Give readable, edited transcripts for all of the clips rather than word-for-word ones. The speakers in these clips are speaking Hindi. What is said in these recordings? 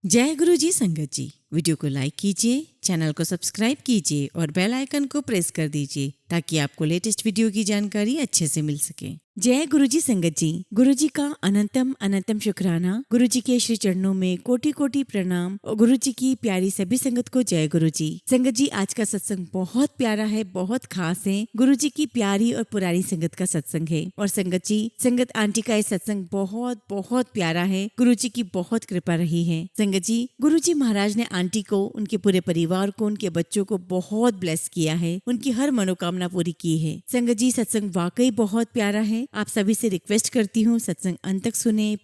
जय गुरु जी संगत जी। वीडियो को लाइक कीजिए, चैनल को सब्सक्राइब कीजिए और बेल आइकन को प्रेस कर दीजिए ताकि आपको लेटेस्ट वीडियो की जानकारी अच्छे से मिल सके। जय गुरु जी संगत जी। गुरु जी का अनंतम अनंतम शुक्राना। गुरु जी के श्री चरणों में कोटि कोटि प्रणाम और गुरु जी की प्यारी सभी संगत को जय गुरु जी। संगत जी, आज का सत्संग बहुत प्यारा है, बहुत खास है। गुरु जी की प्यारी और पुरानी संगत का सत्संग है। और संगत जी, संगत आंटी का ये सत्संग बहुत बहुत प्यारा है। गुरु जी की बहुत कृपा रही है। संगत जी, गुरु जी महाराज ने आंटी को, उनके पूरे परिवार को, उनके बच्चों को बहुत ब्लेस किया है। उनकी हर मनोकामना पूरी की है। संगत जी, सत्संग वाकई बहुत प्यारा है। आप सभी से रिक्वेस्ट करती हूँ, सत्संग अंत तक सुने,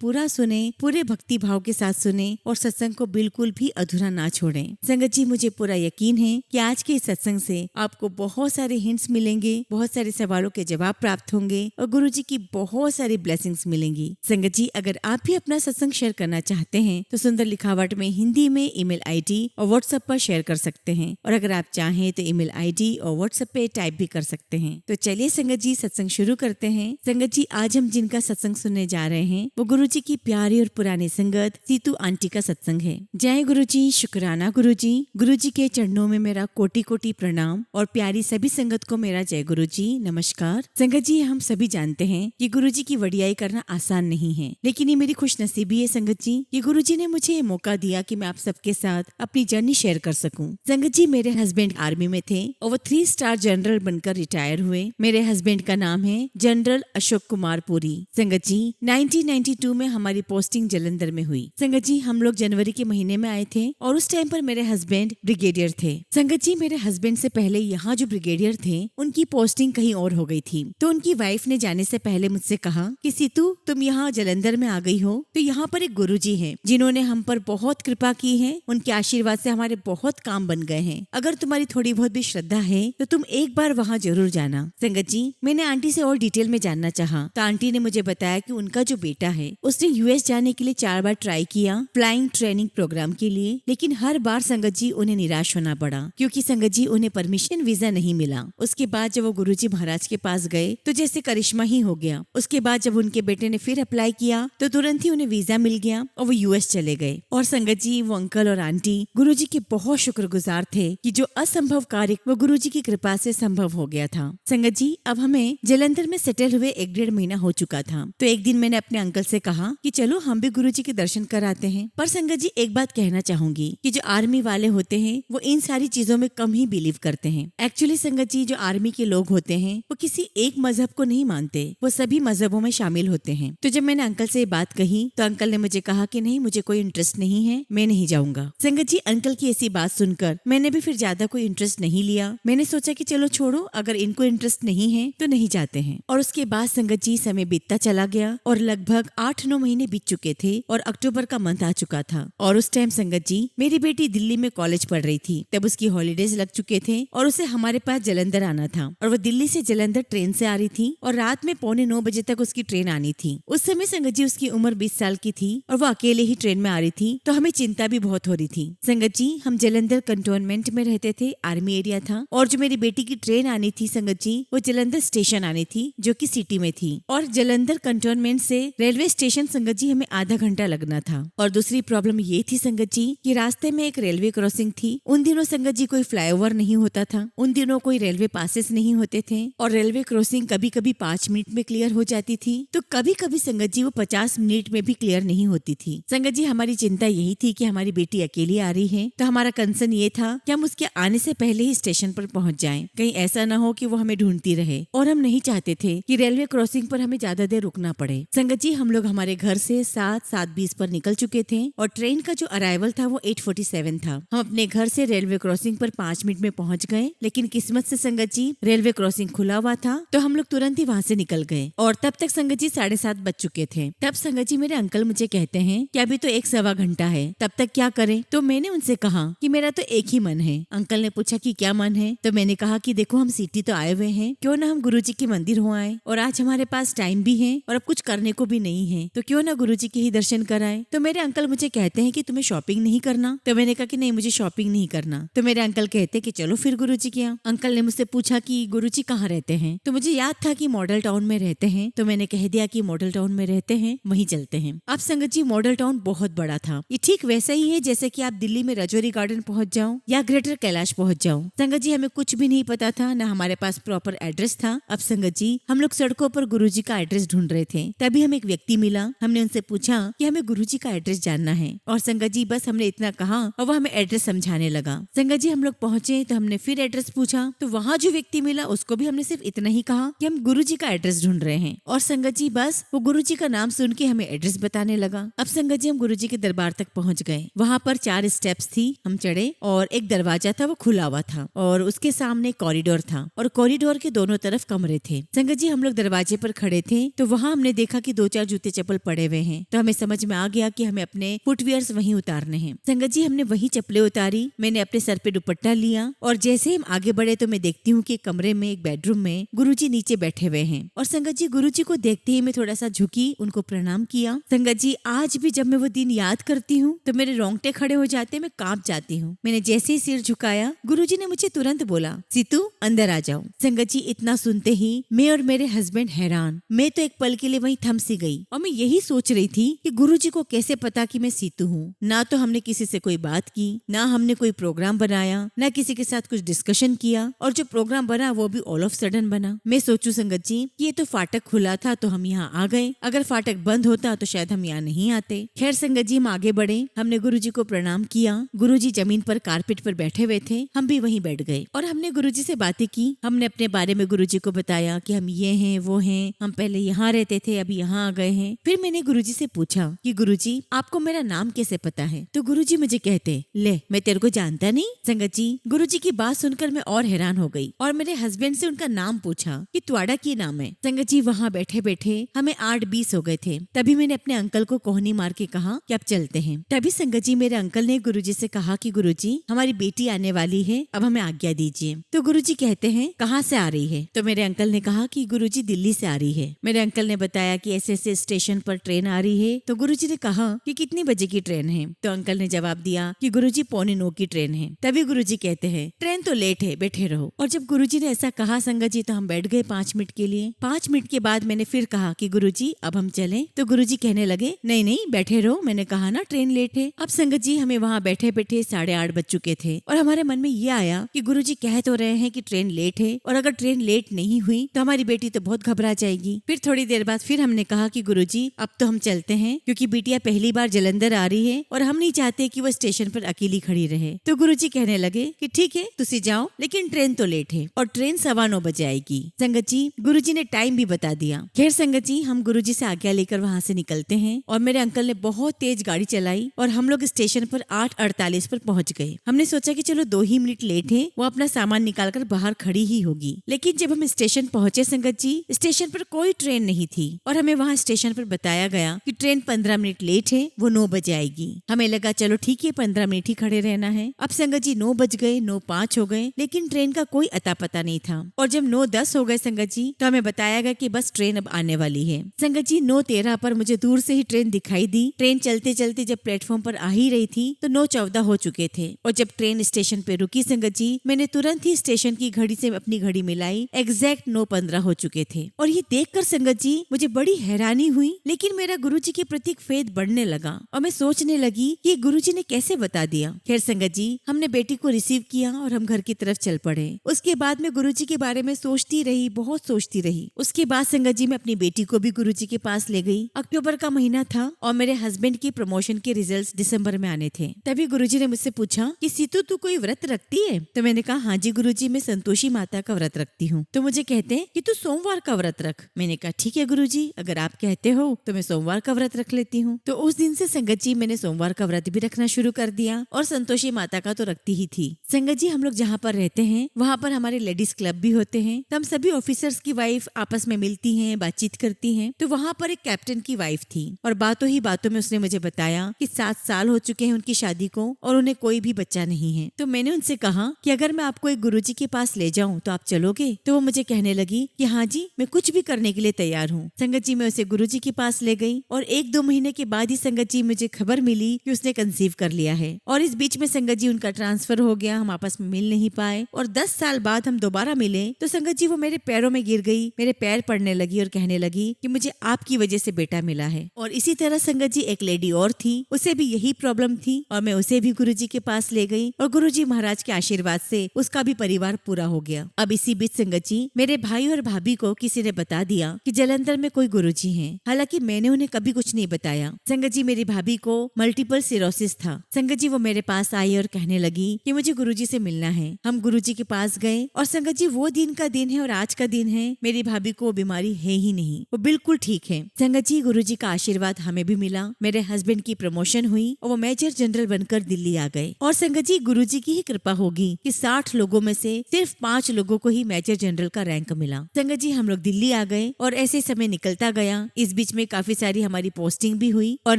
पूरे भक्ति भाव के साथ सुने और सत्संग को बिल्कुल भी अधूरा ना छोड़ें। संगत जी, मुझे पूरा यकीन है कि आज के इस सत्संग से आपको बहुत सारे हिंट्स मिलेंगे, बहुत सारे सवालों के जवाब प्राप्त होंगे और गुरु जी की बहुत सारी ब्लेसिंग्स मिलेंगी। संगत जी, अगर आप भी अपना सत्संग शेयर करना चाहते हैं तो सुंदर लिखावट में हिंदी में ईमेल आईडी और व्हाट्सएप पर शेयर कर सकते हैं। और अगर आप चाहें तो ईमेल आईडी और व्हाट्सएप पे टाइप भी कर सकते हैं। तो चलिए संगत जी, सत्संग शुरू करते हैं। संगत जी, आज हम जिनका सत्संग सुनने जा रहे हैं वो गुरु जी की प्यारी और पुरानी संगत सीतू आंटी का सत्संग है। जय गुरु जी, शुक्राना गुरु जी। गुरु जी के चरणों में मेरा कोटि कोटि प्रणाम और प्यारी सभी संगत को मेरा जय गुरु जी, नमस्कार। संगत जी, हम सभी जानते हैं कि गुरु जी की वडियाई करना आसान नहीं है, लेकिन ये मेरी खुशनसीबी है संगत जी कि गुरु जी ने मुझे ये मौका दिया कि मैं आप सबके साथ अपनी जर्नी शेयर कर सकूं। संगत जी, मेरे हस्बैंड आर्मी में थे और वो 3 स्टार जनरल बनकर रिटायर हुए। मेरे हस्बैंड का नाम है जनरल अशोक कुमार पुरी। संगत जी, 1992 में हमारी पोस्टिंग जलंधर में हुई। संगत जी, हम लोग जनवरी के महीने में आए थे और उस टाइम पर मेरे हस्बैंड ब्रिगेडियर थे। संगत जी, मेरे हस्बैंड से पहले यहाँ जो ब्रिगेडियर थे उनकी पोस्टिंग कहीं और हो गई थी। तो उनकी वाइफ ने जाने से पहले मुझसे कहा कि सीतू, तुम यहाँ जलंधर में आ गई हो तो यहाँ पर एक गुरु जी है जिन्होंने हम पर बहुत कृपा की है। उनके आशीर्वाद से हमारे बहुत काम बन गए हैं। अगर तुम्हारी थोड़ी बहुत भी श्रद्धा है तो तुम एक बार वहाँ जरूर जाना। संगत जी, मैंने आंटी से और डिटेल में जानना चाहा तो आंटी ने मुझे बताया कि उनका जो बेटा है उसने यूएस जाने के लिए 4 बार ट्राई किया फ्लाइंग ट्रेनिंग प्रोग्राम के लिए, लेकिन हर बार संगत जी उन्हें निराश होना पड़ा क्योंकि संगत जी उन्हें परमिशन वीजा नहीं मिला। उसके बाद जब वो गुरुजी महाराज के पास गए तो जैसे करिश्मा ही हो गया। उसके बाद जब उनके बेटे ने फिर अप्लाई किया तो तुरंत ही उन्हें वीजा मिल गया और वो यूएस चले गए। और संगत जी, वो अंकल और आंटी गुरुजी के बहुत शुक्रगुजार थे कि जो असंभव कार्य वो गुरुजी की कृपा से संभव हो गया था। संगत जी, अब हमें जलंधर में सेटल हुए 1-1.5 महीना हो चुका था। तो एक दिन मैंने अपने अंकल से कहा कि चलो हम भी गुरुजी के दर्शन कराते हैं। पर संगत जी, एक बात कहना चाहूंगी कि जो आर्मी वाले होते हैं वो इन सारी चीजों में कम ही बिलीव करते हैं। एक्चुअली संगत जी, जो आर्मी के लोग होते हैं वो किसी एक मजहब को नहीं मानते, वो सभी मजहबों में शामिल होते हैं। तो जब मैंने अंकल से ये बात कही तो अंकल ने मुझे कहा कि नहीं, मुझे कोई इंटरेस्ट नहीं है, मैं नहीं जाऊंगा। संगत जी, अंकल की ऐसी बात सुनकर मैंने भी फिर ज्यादा कोई इंटरेस्ट नहीं लिया। मैंने सोचा कि चलो छोड़ो, अगर इनको इंटरेस्ट नहीं है तो नहीं जाते हैं। और उसके बाद संगत जी, समय बीतता चला गया और लगभग 8-9 महीने बीत चुके थे और अक्टूबर का मंथ आ चुका था। और उस टाइम संगत जी, मेरी बेटी दिल्ली में कॉलेज पढ़ रही थी। तब उसकी हॉलीडेज लग चुके थे और उसे हमारे पास जलंधर आना था। और वो दिल्ली से जलंधर ट्रेन से आ रही थी और रात में 8:45 बजे तक उसकी ट्रेन आनी थी। उस समय संगत जी उसकी उम्र 20 साल की थी और वो अकेले ही ट्रेन में आ रही थी। तो हमें चिंता भी बहुत हो रही थी। संगत जी, हम जलंधर कंटोनमेंट में रहते थे, आर्मी एरिया था। और जो मेरी बेटी की ट्रेन आनी थी संगत जी, वो जलंधर स्टेशन आनी थी जो कि सिटी में थी। और जलंधर कंटोनमेंट से रेलवे स्टेशन संगत जी हमें आधा घंटा लगना था। और दूसरी प्रॉब्लम ये थी संगत जी कि रास्ते में एक रेलवे क्रॉसिंग थी। उन दिनों संगत जी कोई फ्लाईओवर नहीं होता था, उन दिनों कोई रेलवे पासेस नहीं होते थे और रेलवे क्रॉसिंग कभी कभी 5 मिनट में क्लियर हो जाती थी तो कभी कभी संगत जी वो 50 मिनट में भी क्लियर नहीं होती थी। संगत जी, हमारी चिंता यही थी कि हमारी बेटी अकेली आ रही है तो हमारा कंसर्न ये था कि हम उसके आने से पहले ही स्टेशन पर पहुंच जाएं। कहीं ऐसा ना हो कि वो हमें ढूंढती रहे। और हम नहीं चाहते थे कि रेलवे क्रॉसिंग पर हमें ज्यादा देर रुकना पड़े। संगत जी, हम लोग हमारे घर से 7-7:20 पर निकल चुके थे और ट्रेन का जो अराइवल था वो 8:47 था। हम अपने घर से रेलवे क्रॉसिंग पर 5 मिनट में पहुंच गए, लेकिन किस्मत से संगत जी रेलवे क्रॉसिंग खुला हुआ था तो हम लोग तुरंत ही वहाँ से निकल गए। और तब तक संगत जी 7:30 बज चुके थे। तब संगत जी मेरे अंकल मुझे कहते हैं कि अभी तो 1-1.25 घंटा है, तब तक क्या करें। तो मैंने उनसे कहा कि मेरा तो तो एक ही मन है। अंकल ने पूछा कि क्या मन है? तो मैंने कहा कि देखो हम सिटी तो आए हुए हैं, क्यों ना हम गुरुजी के मंदिर हो आए, और आज हमारे पास टाइम भी है और अब कुछ करने को भी नहीं है, तो क्यों ना गुरुजी के ही दर्शन कराए। तो मेरे अंकल मुझे कहते हैं कि तुम्हें शॉपिंग नहीं करना? तो मैंने कहा कि नहीं, मुझे शॉपिंग नहीं करना। तो मेरे अंकल कहते कि चलो फिर गुरुजी के यहाँ। अंकल ने मुझसे पूछा कि गुरुजी कहाँ रहते हैं? तो मुझे याद था कि मॉडल टाउन में रहते हैं, तो मैंने कह दिया कि मॉडल टाउन में रहते हैं, वहीं चलते हैं। अब संगत जी मॉडल टाउन बहुत बड़ा था। ये ठीक वैसा ही है जैसे कि आप दिल्ली में रजौरी गार्डन पहुंच जाओ या ग्रेटर कैलाश पहुंच जाओ। संगत जी हमें कुछ भी नहीं पता था, ना हमारे पास प्रॉपर एड्रेस था। अब संगत जी हम लोग सड़कों पर गुरुजी का एड्रेस ढूंढ रहे थे, तभी हमें एक व्यक्ति मिला। हमने उनसे पूछा कि हमें गुरुजी का एड्रेस जानना है, और संगत जी बस हमने इतना कहा और वो हमें एड्रेस समझाने लगा। संगत जी हम लोग पहुंचे तो हमने फिर एड्रेस पूछा, तो वहाँ जो व्यक्ति मिला उसको भी हमने सिर्फ इतना ही कहा कि हम गुरुजी का एड्रेस ढूंढ रहे हैं, और संगत जी बस वो गुरुजी का नाम सुन के हमें एड्रेस बताने लगा। अब संगत जी हम गुरुजी के दरबार तक पहुंच गए। वहाँ पर 4 स्टेप्स थी, हम चढ़े और एक दरवाजा था वो खुला हुआ था, और उसके सामने कॉरिडोर था, और कॉरिडोर के दोनों तरफ कमरे थे। संगत जी हम लोग दरवाजे पर खड़े थे तो वहाँ हमने देखा कि 2-4 जूते चप्पल पड़े हुए हैं, तो हमें समझ में आ गया कि हमें अपने फुटवियर्स वहीं उतारने हैं। संगत जी हमने वही चप्पलें उतारी, मैंने अपने सर पे दुपट्टा लिया, और जैसे हम आगे बढ़े तो मैं देखती हूँ कि कमरे में एक बेडरूम में गुरुजी नीचे बैठे हुए हैं। और संगत जी गुरुजी को देखते ही मैं थोड़ा सा झुकी, उनको प्रणाम किया। संगत जी आज भी जब मैं वो दिन याद करती हूँ तो मेरे रोंगटे खड़े हो जाते, मैं कांप जाती हूँ। मैंने जैसे ही सिर झुकाया गुरुजी ने मुझे तुरंत बोला, सीतू अंदर आ जाओ। संगत जी इतना सुनते ही मैं और मेरे हस्बैंड हैरान। मैं तो एक पल के लिए वहीं थम सी गई, और मैं यही सोच रही थी कि गुरुजी को कैसे पता कि मैं सीतू हूँ। ना तो हमने किसी से कोई बात की, ना हमने कोई प्रोग्राम बनाया, ना किसी के साथ कुछ डिस्कशन किया, और जो प्रोग्राम बना वो भी ऑल ऑफ सडन बना। मैं सोचू संगत जी ये तो फाटक खुला था तो हम यहाँ आ गए, अगर फाटक बंद होता तो शायद हम यहाँ नहीं आते। खैर संगत जी हम आगे बढ़े, हमने गुरुजी को प्रणाम किया। गुरुजी जमीन पर कारपेट पर बैठे हुए थे, हम भी वहीं बैठ गए और हमने गुरुजी से बातें की। हमने अपने बारे में गुरुजी को बताया कि हम ये हैं वो हैं, हम पहले यहाँ रहते थे अभी यहाँ आ गए हैं। फिर मैंने गुरुजी से पूछा कि गुरुजी आपको मेरा नाम कैसे पता है? तो गुरुजी मुझे कहते, ले मैं तेरे को जानता नहीं। संगत जी गुरुजी की बात सुनकर मैं और हैरान हो गई और मेरे हस्बैंड से उनका नाम पूछा कि तुम्हारा क्या नाम है। संगत जी वहाँ बैठे बैठे हमें 8:20 हो गए थे। तभी मैंने अपने अंकल को कोहनी मार के कहा कि अब चलते हैं। तभी संगत जी मेरे अंकल ने गुरुजी से कहा कि गुरुजी हमारी बेटी आने वाली है, अब हमें आज्ञा दीजिए। तो गुरुजी कहते हैं कहाँ से आ रही है? तो मेरे अंकल ने कहा कि गुरुजी दिल्ली से आ रही है। मेरे अंकल ने बताया कि ऐसे स्टेशन पर ट्रेन आ रही है। तो गुरुजी ने कहा कि कितनी बजे की ट्रेन है? तो अंकल ने जवाब दिया कि गुरुजी 8:45 की ट्रेन है। तभी गुरुजी कहते हैं ट्रेन तो लेट है, बैठे रहो। और जब गुरुजी ने ऐसा कहा संगत जी तो हम बैठ गए 5 मिनट के लिए। 5 मिनट के बाद मैंने फिर कहा कि गुरुजी अब हम चलें। तो गुरुजी कहने लगे नहीं नहीं बैठे रहो, मैंने कहा ना ट्रेन लेट है। अब संगत जी हमें वहाँ बैठे बैठे 8:30 बज चुके थे और हमारे मन में ये आया कि गुरुजी कह तो रहे हैं कि ट्रेन लेट है, और अगर ट्रेन लेट नहीं हुई तो हमारी बेटी तो बहुत घबरा जाएगी। फिर थोड़ी देर बाद फिर हमने कहा कि गुरुजी अब तो हम चलते हैं, क्योंकि बिटिया पहली बार जलंधर आ रही है और हम नहीं चाहते कि वो स्टेशन पर अकेली खड़ी रहे। तो गुरुजी कहने लगे कि ठीक है तुसी जाओ, लेकिन ट्रेन तो लेट है और ट्रेन 9:15 बजे आएगी। संगत जी गुरुजी ने टाइम भी बता दिया। खैर संगत जी हम गुरुजी से आज्ञा लेकर वहाँ से निकलते हैं और मेरे अंकल ने बहुत तेज गाड़ी चलाई और हम लोग स्टेशन पर 8:48 पर पहुँच गए। हमने सोचा कि चलो 2 ही मिनट लेट है, वो अपना सामान निकाल कर बाहर खड़ी ही होगी। लेकिन जब हम स्टेशन पहुँचे संगत जी स्टेशन पर कोई ट्रेन नहीं थी और हमें वहाँ स्टेशन पर बताया गया कि ट्रेन 15 मिनट लेट है, वो 9 बजे आएगी। हमें लगा चलो ठीक है 15 मिनट ही खड़े रहना है। अब संगत जी 9 बज गए, 9:05 हो गए, लेकिन ट्रेन का कोई अता पता नहीं था। और जब 9:10 हो गए संगत जी तो हमें बताया गया कि बस ट्रेन अब आने वाली है। संगत जी 9:13 पर मुझे दूर से ही ट्रेन दिखाई दी। ट्रेन चलते चलते जब प्लेटफॉर्म पर आ ही रही थी तो 9:14 हो चुके थे और जब ट्रेन स्टेशन पे रुकी संगत जी मैंने तुरंत ही स्टेशन की घड़ी से अपनी घड़ी मिलाई, एग्जैक्ट 9:15 हो चुके थे। और ये देखकर संगत जी मुझे बड़ी हैरानी हुई, लेकिन मेरा गुरुजी के प्रति फेथ बढ़ने लगा और मैं सोचने लगी कि गुरुजी ने कैसे बता दिया। खैर संगत जी हमने बेटी को रिसीव किया और हम घर की तरफ चल पड़े। उसके बाद मैं गुरुजी के बारे में सोचती रही, बहुत सोचती रही। उसके बाद संगत जी मैं अपनी बेटी को भी गुरुजी के पास ले गई। अक्टूबर का महीना था और मेरे हस्बैंड की प्रमोशन के रिजल्ट्स दिसंबर में आने थे। तभी गुरुजी ने मुझसे पूछा कि सीतू तू कोई व्रत रखती है? तो मैंने कहा हाँ जी गुरुजी मैं संतोषी माता का व्रत रखती हूँ। तो मुझे कहते हैं कि तू सोमवार का व्रत रख। मैंने कहा ठीक है गुरुजी, अगर आप कहते हो तो मैं सोमवार का व्रत रख लेती हूँ। तो उस दिन से संगत जी मैंने सोमवार का व्रत भी रखना शुरू कर दिया और संतोषी माता का तो रखती ही थी। संगत जी हम लोग जहाँ पर रहते हैं वहाँ पर हमारे लेडीज क्लब भी होते हैं, तो हम सभी ऑफिसर्स की वाइफ आपस में मिलती हैं, बातचीत करती हैं। तो वहाँ पर एक कैप्टन की वाइफ थी और बातों ही बातों में उसने मुझे बताया कि 7 साल हो चुके हैं उनकी शादी को और उन्हें कोई भी भी बच्चा नहीं है। तो मैंने उनसे कहा कि अगर मैं आपको एक गुरुजी के पास ले जाऊं तो आप चलोगे? तो वो मुझे कहने लगी कि हाँ जी, मैं कुछ भी करने के लिए तैयार हूँ। संगत जी, मैं उसे गुरुजी के पास ले गई और 1-2 महीने के बाद ही संगत जी मुझे खबर मिली कि उसने कंसीव कर लिया है। और इस बीच में संगत जी उनका ट्रांसफर हो गया, हम आपस में मिल नहीं पाए। और 10 साल बाद हम दोबारा मिले तो संगत जी वो मेरे पैरों में गिर गई, मेरे पैर पड़ने लगी और कहने लगी कि मुझे आपकी वजह से बेटा मिला है। और इसी तरह संगत जी एक लेडी और थी, उसे भी यही प्रॉब्लम थी और मैं उसे भी गुरुजी के पास ले गई और गुरुजी महाराज के आशीर्वाद से उसका भी परिवार पूरा हो गया। अब इसी बीच संगत जी मेरे भाई और भाभी को किसी ने बता दिया कि जलंधर में कोई गुरुजी हैं। हालांकि मैंने उन्हें कभी कुछ नहीं बताया। संगत जी मेरी भाभी को मल्टीपल सिरोसिस था। संगत जी वो मेरे पास आई और कहने लगी कि मुझे गुरुजी से मिलना है। हम गुरुजी के पास गए और संगत जी वो दिन का दिन है और आज का दिन है, मेरी भाभी को वो बीमारी है ही नहीं, वो बिल्कुल ठीक है। संगत जी गुरुजी का आशीर्वाद हमें भी मिला, मेरे हस्बैंड की प्रमोशन हुई और वो मेजर जनरल बनकर दिल्ली आ गए। और संगत जी गुरुजी की ही कृपा होगी कि 60 लोगों में से सिर्फ 5 लोगों को ही मेजर जनरल का रैंक मिला। संगत जी हम लोग दिल्ली आ गए और ऐसे समय निकलता गया। इस बीच में काफी सारी हमारी पोस्टिंग भी हुई और